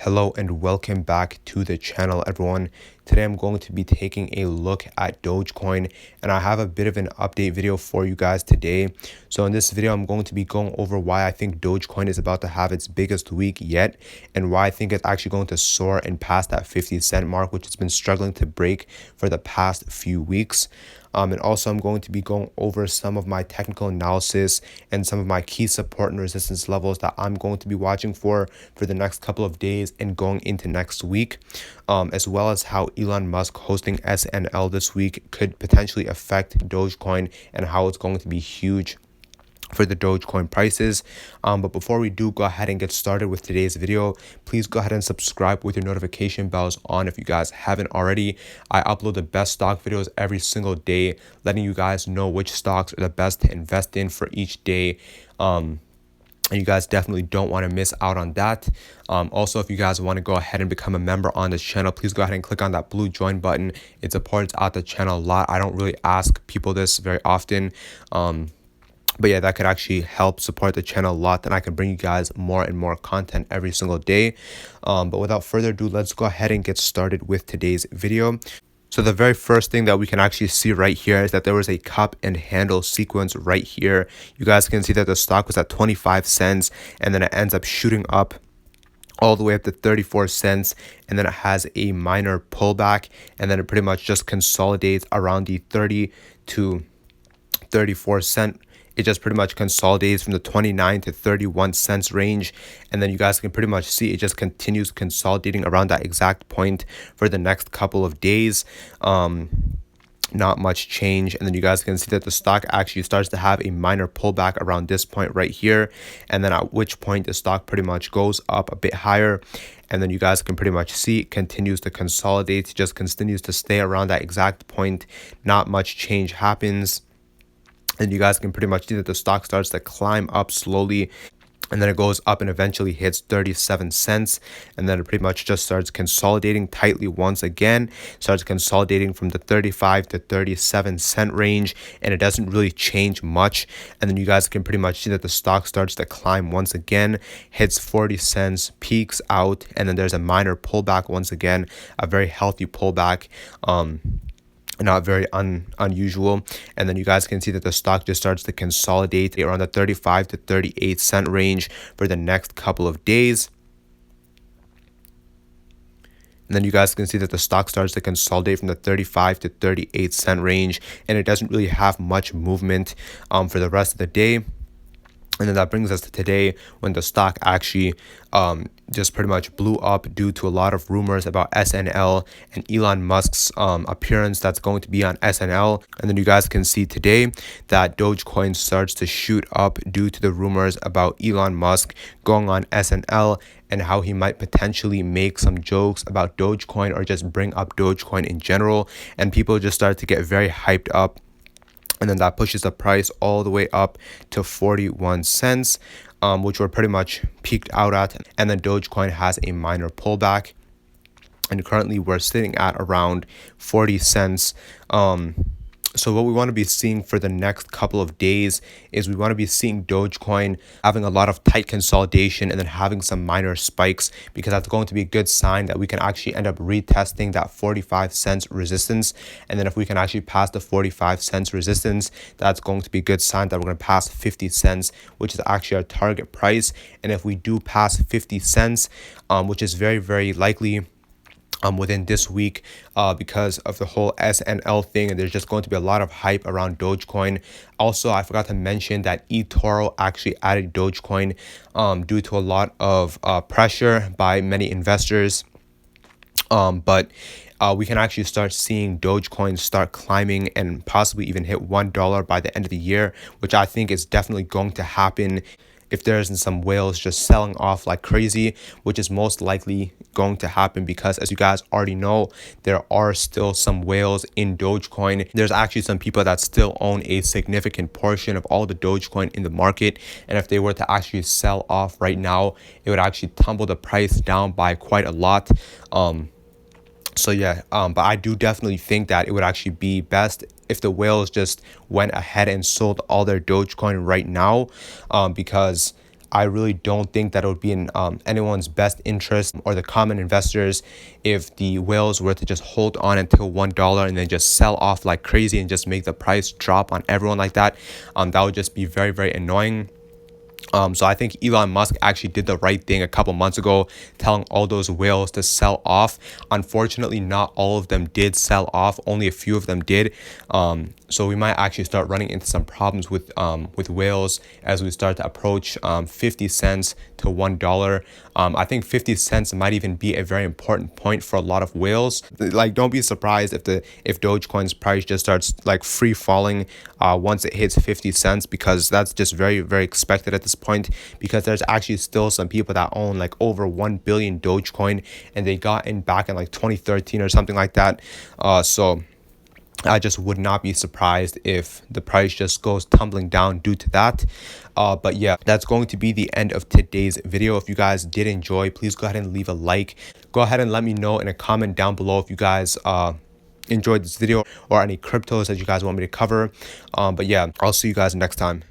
Hello and welcome back to the channel, everyone. Today I'm going to be taking a look at Dogecoin, and I have a bit of an update video for you guys today. So in this video, I'm going to be going over why I think Dogecoin is about to have its biggest week yet, and why I think it's actually going to soar and pass that 50-cent mark, which it's been struggling to break for the past few weeks. And also I'm going to be going over some of my technical analysis and some of my key support and resistance levels that I'm going to be watching for the next couple of days and going into next week, as well as how Elon Musk hosting SNL this week could potentially affect Dogecoin and how it's going to be huge for the Dogecoin prices. But before we do go ahead and get started with today's video, please go ahead and subscribe with your notification bells on if you guys haven't already. I upload the best stock videos every single day, letting you guys know which stocks are the best to invest in for each day. And you guys definitely don't want to miss out on that. Also, if you guys want to go ahead and become a member on this channel, please go ahead and click on that blue join button. It supports out the channel a lot. I don't really ask people this very often. But yeah, that could actually help support the channel a lot. Then I can bring you guys more and more content every single day. But without further ado, let's go ahead and get started with today's video. So the very first thing that we can actually see right here is that there was a cup and handle sequence right here. You guys can see that the stock was at 25 cents and then it ends up shooting up all the way up to 34 cents, and then it has a minor pullback, and then it pretty much just consolidates around the 30 to 34 cent. It just pretty much consolidates from the 29 to 31 cents range, and then you guys can pretty much see it just continues consolidating around that exact point for the next couple of days. Not much change, and then you guys can see that the stock actually starts to have a minor pullback around this point right here, and then at which point the stock pretty much goes up a bit higher, and then you guys can pretty much see it continues to consolidate, just continues to stay around that exact point. Not much change happens, and you guys can pretty much see that the stock starts to climb up slowly, and then it goes up and eventually hits 37 cents. And then it pretty much just starts consolidating tightly once again, starts consolidating from the 35 to 37 cent range. And it doesn't really change much. And then you guys can pretty much see that the stock starts to climb once again, hits 40 cents, peaks out. And then there's a minor pullback once again, a very healthy pullback. Not very unusual. And then you guys can see that the stock just starts to consolidate around the 35 to 38 cent range for the next couple of days. And then you guys can see that the stock starts to consolidate from the 35 to 38 cent range, and it doesn't really have much movement for the rest of the day. And then that brings us to today, when the stock actually just pretty much blew up due to a lot of rumors about SNL and Elon Musk's appearance that's going to be on SNL. And then you guys can see today that Dogecoin starts to shoot up due to the rumors about Elon Musk going on SNL and how he might potentially make some jokes about Dogecoin or just bring up Dogecoin in general. And people just start to get very hyped up. And then that pushes the price all the way up to 41 cents, which we're pretty much peaked out at. And then Dogecoin has a minor pullback. And currently we're sitting at around 40 cents. So what we want to be seeing for the next couple of days is we want to be seeing Dogecoin having a lot of tight consolidation and then having some minor spikes, because that's going to be a good sign that we can actually end up retesting that 45 cents resistance. And then if we can actually pass the 45 cents resistance, that's going to be a good sign that we're going to pass 50 cents, which is actually our target price. And if we do pass 50 cents, which is very, very likely within this week, because of the whole SNL thing, and there's just going to be a lot of hype around Dogecoin. Also, I forgot to mention that eToro actually added Dogecoin due to a lot of pressure by many investors. But we can actually start seeing Dogecoin start climbing and possibly even hit $1 by the end of the year, which I think is definitely going to happen if there isn't some whales just selling off like crazy, which is most likely going to happen because, as you guys already know, there are still some whales in Dogecoin. There's actually some people that still own a significant portion of all the Dogecoin in the market, and if they were to actually sell off right now, it would actually tumble the price down by quite a lot. So yeah, but I do definitely think that it would actually be best if the whales just went ahead and sold all their Dogecoin right now, because I really don't think that it would be in anyone's best interest or the common investors if the whales were to just hold on until $1 and then just sell off like crazy and just make the price drop on everyone like that. That would just be very, very annoying. So I think Elon Musk actually did the right thing a couple months ago, telling all those whales to sell off. Unfortunately, not all of them did sell off. Only a few of them did. So we might actually start running into some problems with whales as we start to approach 50 cents to $1. I think 50 cents might even be a very important point for a lot of whales. Like, don't be surprised if Dogecoin's price just starts like free falling once it hits 50 cents, because that's just very, very expected at this point, because there's actually still some people that own like over 1 billion Dogecoin, and they got in back in like 2013 or something like that. So I just would not be surprised if the price just goes tumbling down due to that. But yeah, that's going to be the end of today's video. If you guys did enjoy, please go ahead and leave a like. Go ahead and let me know in a comment down below if you guys enjoyed this video or any cryptos that you guys want me to cover. But yeah, I'll see you guys next time.